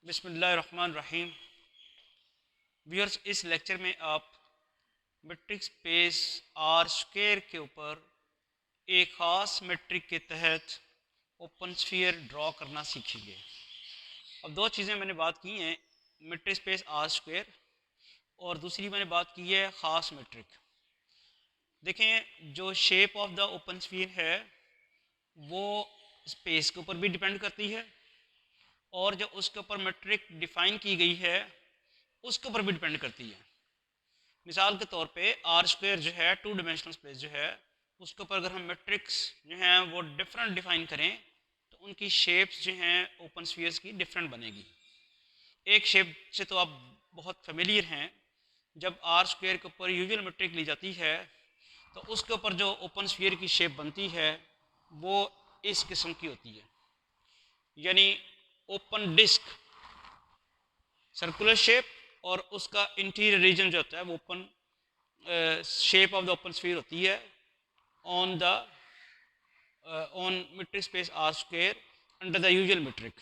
बिस्मिल्लाहिर्रहमानिर्रहीम। व्यूअर्स, इस लेक्चर में आप मेट्रिक स्पेस आर स्क्वायर के ऊपर एक ख़ास मेट्रिक के तहत ओपन स्फीयर ड्रॉ करना सीखेंगे। अब दो चीज़ें मैंने बात की हैं, मेट्रिक स्पेस आर स्क्वायर और दूसरी मैंने बात की है ख़ास मेट्रिक। देखें, जो shape of the open sphere है वो स्पेस के ऊपर भी डिपेंड करती है और जो उसके ऊपर मेट्रिक डिफ़ाइन की गई है उसके ऊपर भी डिपेंड करती है। मिसाल के तौर पे आर स्क्वायर जो है टू डिमेंशनल स्पेस जो है उसके ऊपर अगर हम मैट्रिक्स जो हैं वो डिफरेंट डिफाइन करें तो उनकी शेप्स जो हैं ओपन स्फीयर्स की डिफरेंट बनेगी। एक शेप से तो आप बहुत फेमिलियर हैं, जब आर स्क्वायर के ऊपर यूजुअल मैट्रिक ली जाती है तो उसके ऊपर जो ओपन स्फीयर की शेप बनती है वो इस किस्म की होती है, यानी ओपन डिस्क सर्कुलर शेप और उसका इंटीरियर रीजन जो होता है वो open shape of the open sphere होती है on the on metric space R square under the usual metric.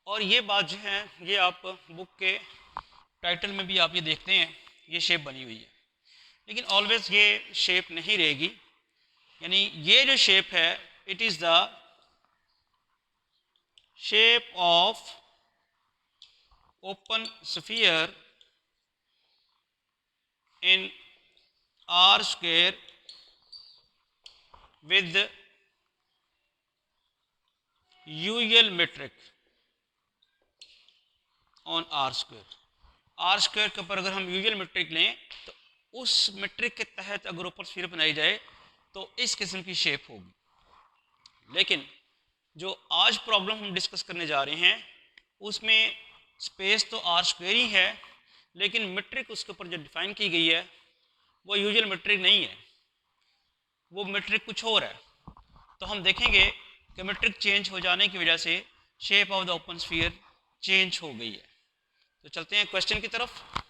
और ये बात जो है ये आप बुक के टाइटल में भी आप ये देखते हैं, ये शेप बनी हुई है, लेकिन ऑलवेज ये शेप नहीं रहेगी। यानी ये जो शेप है it is the shape of open sphere in R square with usual metric on R square। R square के ऊपर अगर हम यूजुअल मेट्रिक लें तो उस मेट्रिक के तहत अगर ओपन स्फीयर बनाई जाए तो इस किस्म की शेप होगी। लेकिन जो आज प्रॉब्लम हम डिस्कस करने जा रहे हैं उसमें स्पेस तो आर स्क्वायर ही है, लेकिन मेट्रिक उसके ऊपर जो डिफाइन की गई है वो यूजुअल मेट्रिक नहीं है, वो मेट्रिक कुछ और है। तो हम देखेंगे कि मेट्रिक चेंज हो जाने की वजह से shape of the open sphere change हो गई है। तो चलते हैं क्वेश्चन की तरफ।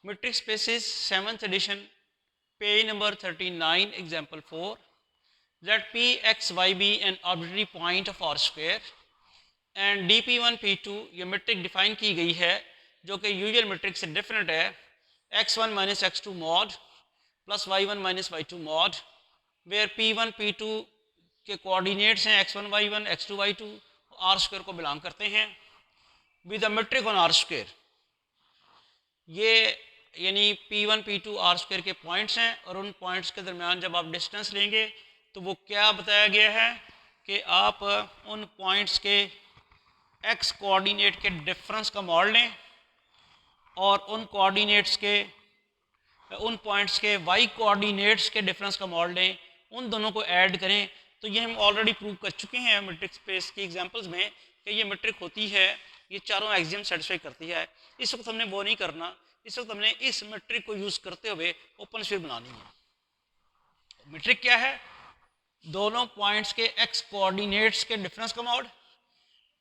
Metric spaces 7th edition, page number 39, example 4। Let P X Y be an arbitrary point of R square and D P one P two, ये metric define की गई है जो कि यूजुअल मेट्रिक से डिफरेंट है। X one minus X two mod plus Y one minus Y to mod, where P one P two के coordinates हैं X one Y one X two Y two, R square को belong करते हैं with a metric on R square. ये यानी P one P two R square के points हैं और उन पॉइंट्स के दरमियान जब आप डिस्टेंस लेंगे तो वो क्या बताया गया है कि आप उन पॉइंट्स के एक्स कोऑर्डिनेट के डिफरेंस का मॉड लें और उन कोऑर्डिनेट्स के उन पॉइंट्स के वाई कोऑर्डिनेट्स के डिफरेंस का मॉड लें, उन दोनों को ऐड करें। तो ये हम ऑलरेडी प्रूव कर चुके हैं मेट्रिक स्पेस की एग्जांपल्स में कि ये मेट्रिक होती है, ये चारों एक्सियम सेटिस्फाई करती है। इस वक्त हमने वो नहीं करना, इस वक्त हमने इस मेट्रिक को यूज़ करते हुए ओपन स्फीयर बनानी है। मेट्रिक क्या है? दोनों पॉइंट्स के एक्स कोऑर्डिनेट्स के डिफरेंस का मॉड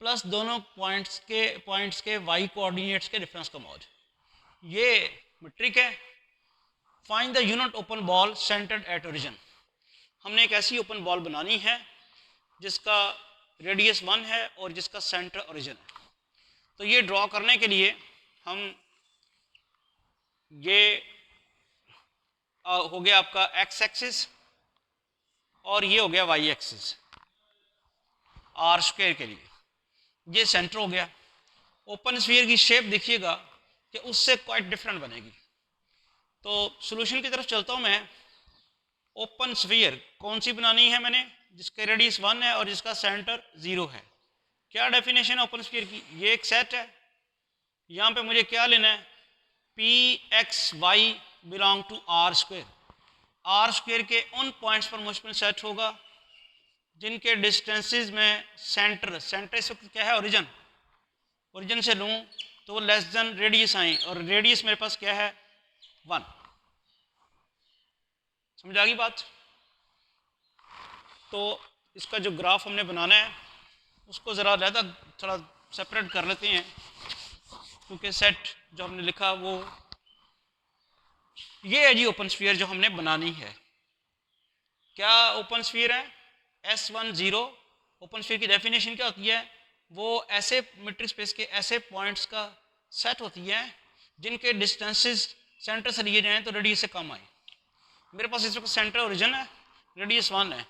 प्लस दोनों पॉइंट्स के वाई कोऑर्डिनेट्स के डिफरेंस का मॉड, ये मेट्रिक है। Find the unit open ball centred at origin. हमने एक ऐसी ओपन बॉल बनानी है जिसका रेडियस 1 है और जिसका सेंटर ओरिजिन है। तो ये ड्रॉ करने के लिए हम ये हो गया आपका एक्स एक्सिस और ये हो गया वाई एक्सिस आर स्क्वायर के लिए, ये सेंटर हो गया। ओपन स्फीयर की शेप देखिएगा कि उससे क्वाइट डिफरेंट बनेगी। तो सॉल्यूशन की तरफ चलता हूँ मैं। ओपन स्फीयर कौन सी बनानी है मैंने? जिसका रेडियस 1 है और जिसका सेंटर 0 है। क्या डेफिनेशन है ओपन स्फीयर की? ये एक सेट है, यहाँ पे मुझे क्या लेना है? P X Y belong to R square. R square के उन पॉइंट्स पर मुश्तमिल सेट होगा जिनके डिस्टेंसेस में सेंटर इस वक्त क्या है? ओरिजिन से लूँ तो वो लेस देन रेडियस आए और रेडियस मेरे पास क्या है? 1। समझ आ गई बात? तो इसका जो ग्राफ हमने बनाना है उसको ज़रा ज़्यादा थोड़ा सेपरेट कर लेते हैं, क्योंकि सेट जो हमने लिखा वो ये है जी ओपन स्फीयर जो हमने बनानी है। क्या ओपन स्फीयर है? S1 0 ओपन स्फीयर की डेफिनेशन क्या होती है? वो ऐसे मेट्रिक स्पेस के ऐसे पॉइंट्स का सेट होती है जिनके डिस्टेंसेस सेंटर से लिए जाएँ तो रेडियस से कम आए। मेरे पास इस वक्त सेंटर ओरिजिन है, रेडियस 1 है,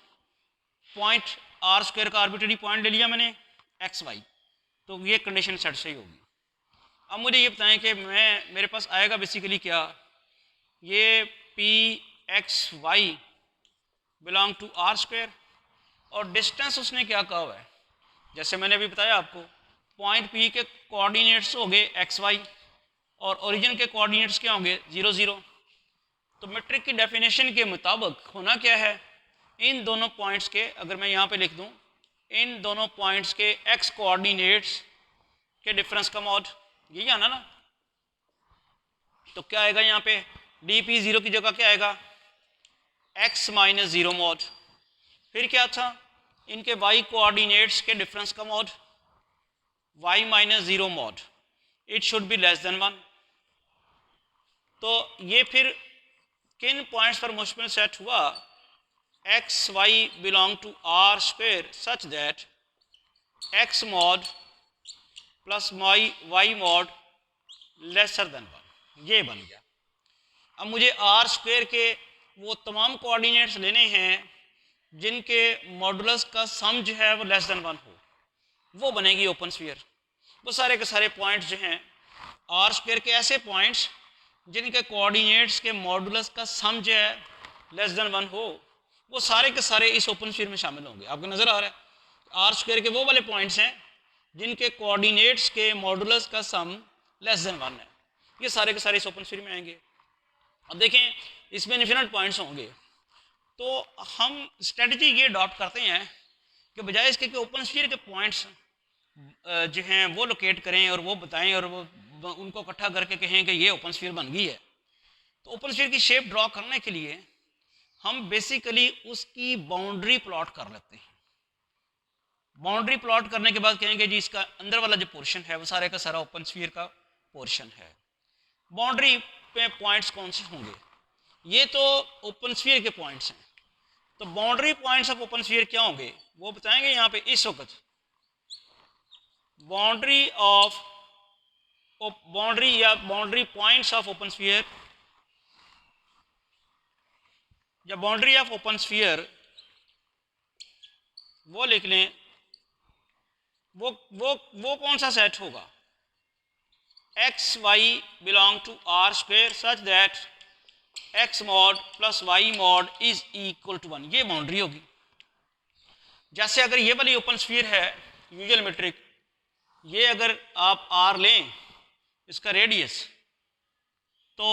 पॉइंट आर स्क्वायर का आर्बिट्ररी पॉइंट ले लिया मैंने एक्स वाई, तो ये कंडीशन सेट सही होगी। अब मुझे ये बताएं कि मेरे पास आएगा बेसिकली क्या, ये P X Y belong to R square और डिस्टेंस उसने क्या कहा हुआ है, जैसे मैंने अभी बताया आपको, पॉइंट पी के कोऑर्डिनेट्स हो गए एक्स वाई और ओरिजिन के कोऑर्डिनेट्स क्या होंगे 0 0। तो मेट्रिक की डेफिनेशन के मुताबिक होना क्या है, इन दोनों पॉइंट्स के, अगर मैं यहाँ पे लिख दूँ, इन दोनों पॉइंट्स के एक्स कोऑर्डिनेट्स के डिफरेंस का मॉड, यही आना ना। तो क्या आएगा यहाँ पे, डी पी 0 की जगह क्या आएगा, x माइनस 0 मॉड। फिर क्या था, इनके y कोऑर्डिनेट्स के डिफरेंस का mod y minus 0 mod, it should be less than 1। तो ये फिर किन पॉइंट्स पर मुश्तमिल सेट हुआ, X Y belong to R square such that X mod plus Y mod lesser than 1, ये बन गया। अब मुझे आर स्क्वायर के वो तमाम कोऑर्डिनेट्स लेने हैं जिनके मॉडुलस का सम जो है वो लेस देन 1 हो, वो बनेगी ओपन स्फीयर। वो सारे के सारे पॉइंट्स जो हैं आर स्क्वायर के ऐसे पॉइंट्स जिनके कोऑर्डिनेट्स के मॉडुलस का सम जो है लेस देन 1 हो, वो सारे के सारे इस ओपन स्फीयर में शामिल होंगे। आपको नज़र आ रहा है आर स्क्वायर के वो वाले पॉइंट्स हैं जिनके कोऑर्डिनेट्स के मॉडुलस का सम लेस देन 1 है, ये सारे के सारे इस ओपन स्फीयर में आएंगे। अब देखें इसमें इन्फिनिट पॉइंट्स होंगे, तो हम स्ट्रेटजी ये अडॉप्ट करते हैं कि बजाय इसके कि ओपन स्फीयर के पॉइंट्स जो हैं वो लोकेट करें और वो बताएं और वो उनको इकट्ठा करके कहें कि ये ओपन स्फीयर बन गई है, तो ओपन स्फीयर की शेप ड्रॉ करने के लिए हम बेसिकली उसकी बाउंड्री प्लॉट कर लेते हैं। बाउंड्री प्लॉट करने के बाद कहेंगे जी इसका अंदर वाला जो पोर्शन है वो सारे का सारा ओपन स्फीयर का पोर्शन है। बाउंड्री पे पॉइंट्स कौन से होंगे, ये तो ओपन स्फीयर के पॉइंट्स हैं, तो boundary points of open sphere क्या होंगे वो बताएंगे यहाँ पे। इस वक्त boundary points of open sphere या बाउंड्री ऑफ ओपन स्फीयर वो लिख लें, वो कौन सा सेट होगा, X Y belong to R square such that X mod plus Y mod is equal to 1, ये बाउंड्री होगी। जैसे अगर ये वाली ओपन स्फीयर है यूजुअल मेट्रिक, ये अगर आप आर लें इसका रेडियस, तो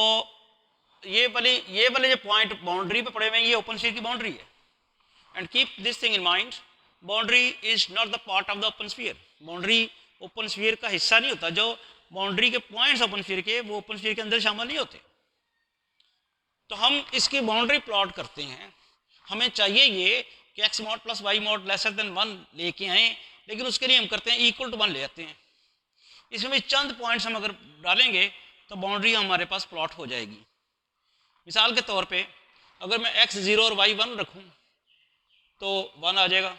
ये वाले जो पॉइंट बाउंड्री पे पड़े हुए हैं ये ओपन स्फीयर की बाउंड्री है। And keep this thing in mind, boundary is not the part of the open sphere. Boundary open sphere का हिस्सा नहीं होता, जो बाउंड्री के पॉइंट्स ओपन स्फीयर के वो ओपन स्फीयर के अंदर शामिल नहीं होते। तो हम इसकी बाउंड्री प्लॉट करते हैं, हमें चाहिए ये कि X mod plus Y mod lesser than 1 लेके आए, लेकिन उसके लिए हम करते हैं इक्वल टू 1 ले आते हैं। इसमें भी चंद पॉइंट्स हम अगर डालेंगे तो बाउंड्री हमारे पास प्लॉट हो जाएगी। मिसाल के तौर पे अगर मैं x0 और y1 रखूं तो 1 आ जाएगा,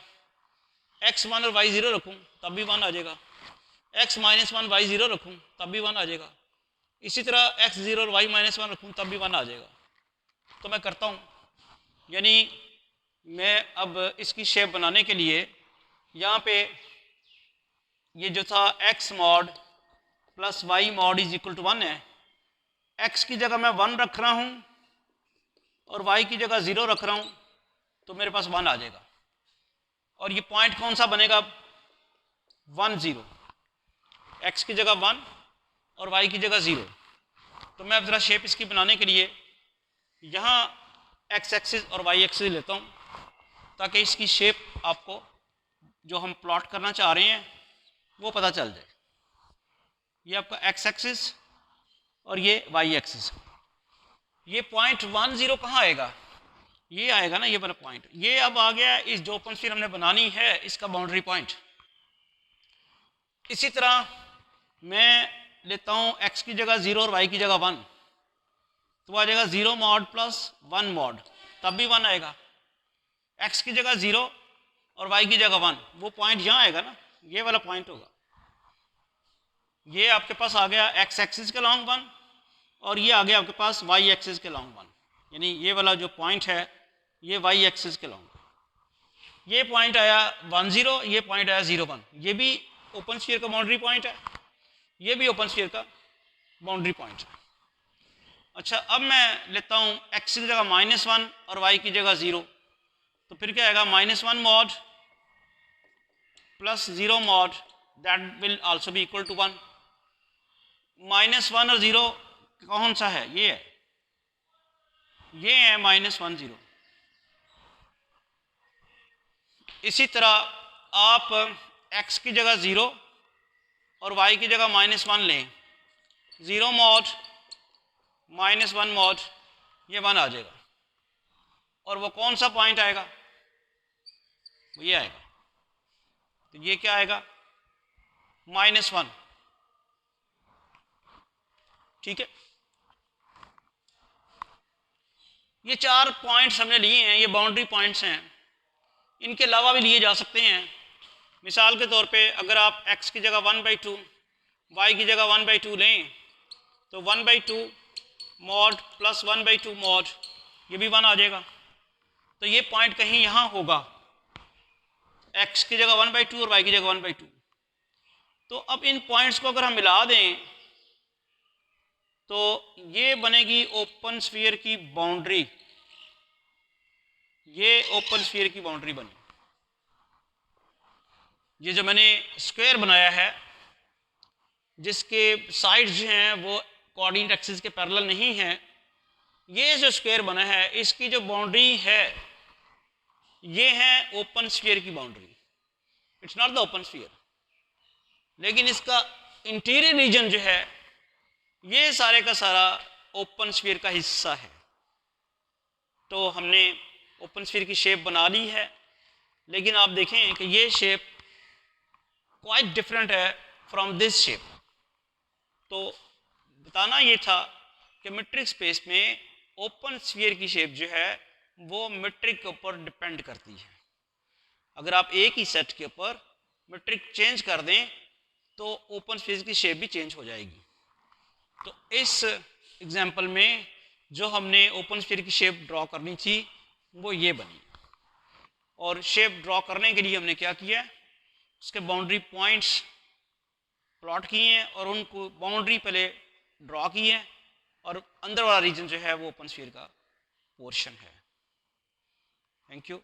x1 और y0 रखूं तब भी 1 आ जाएगा, x माइनस 1 y0 रखूं तब भी 1 आ जाएगा, इसी तरह x0 और y माइनस 1 रखूं तब भी 1 आ जाएगा। तो मैं करता हूं, यानी मैं अब इसकी शेप बनाने के लिए यहाँ पे ये जो था x mod plus y mod is equal to 1 है, x की जगह मैं 1 रख रहा हूँ और y की जगह 0 रख रहा हूँ, तो मेरे पास 1 आ जाएगा। और ये पॉइंट कौन सा बनेगा, 1 0, x की जगह 1 और y की जगह 0। तो मैं अब ज़रा शेप इसकी बनाने के लिए यहाँ x एक्सिस और y एक्सिस लेता हूँ, ताकि इसकी शेप आपको जो हम प्लॉट करना चाह रहे हैं वो पता चल जाए। ये आपका x एक्सिस और ये y एक्सिस। ये पॉइंट 1 0 कहाँ आएगा, ये आएगा ना, ये वाला पॉइंट। ये अब आ गया इस जो ओपन स्फीयर हमने बनानी है इसका बाउंड्री पॉइंट। इसी तरह मैं लेता हूँ x की जगह 0 और y की जगह 1, तो आ जाएगा 0 मॉड प्लस 1 मॉड, तब भी 1 आएगा। x की जगह 0 और y की जगह 1, वो पॉइंट यहाँ आएगा ना, ये वाला पॉइंट होगा। ये आपके पास आ गया x एक्सिस के लॉन्ग 1 और ये आ गया आपके पास y एक्सिस के लॉन्ग 1, यानी ये वाला जो पॉइंट है ये y एक्सिस के लॉन्ग। ये पॉइंट आया 1 0, ये पॉइंट आया 0 1, ये भी ओपन स्फीयर का बाउंड्री पॉइंट है, ये भी ओपन स्फीयर का बाउंड्री पॉइंट है। अच्छा, अब मैं लेता हूँ x की जगह -1 और y की जगह 0, तो फिर क्या आएगा -1 mod plus 0 mod, that will also be equal to 1। -1 और 0 कौन सा है? ये है, ये है -1 0। इसी तरह आप x की जगह 0 और y की जगह -1 लें, 0 mod -1 mod, ये 1 आ जाएगा। और वो कौन सा पॉइंट आएगा? वो ये आएगा। तो ये क्या आएगा? -1, ठीक है। ये 4 पॉइंट्स हमने लिए हैं, ये बाउंड्री पॉइंट्स हैं, इनके अलावा भी लिए जा सकते हैं। मिसाल के तौर पे अगर आप x की जगह 1/2, y की जगह 1/2 लें, तो 1/2 mod प्लस 1/2 mod, ये भी 1 आ जाएगा। तो ये पॉइंट कहीं यहाँ होगा, x की जगह 1/2 और y की जगह 1/2। तो अब इन पॉइंट्स को अगर हम मिला दें तो ये बनेगी ओपन स्फीयर की बाउंड्री, ये ओपन स्फीयर की बाउंड्री बनी। ये जो मैंने स्क्वायर बनाया है जिसके साइड्स जो हैं वो कोऑर्डिनेट एक्सिस के पैरेलल नहीं हैं, ये जो स्क्वायर बना है इसकी जो बाउंड्री है ये है ओपन स्फीयर की boundary. It's not the open sphere, लेकिन इसका इंटीरियर रीजन जो है ये सारे का सारा ओपन स्फीयर का हिस्सा है। तो हमने ओपन स्फीयर की शेप बना ली है, लेकिन आप देखें कि ये शेप क्वाइट डिफरेंट है फ्रॉम दिस शेप। तो बताना ये था कि मीट्रिक स्पेस में ओपन स्फीयर की शेप जो है वो मीट्रिक के ऊपर डिपेंड करती है। अगर आप एक ही सेट के ऊपर मीट्रिक चेंज कर दें तो ओपन स्फीयर की शेप भी चेंज हो जाएगी। तो इस एग्जांपल में जो हमने ओपन स्फीयर की शेप ड्रॉ करनी थी वो ये बनी, और शेप ड्रॉ करने के लिए हमने क्या किया, उसके बाउंड्री पॉइंट्स प्लॉट किए हैं और उनको बाउंड्री पहले ड्रॉ की है, और अंदर वाला रीजन जो है वो ओपन स्फीयर का पोर्शन है। Thank you.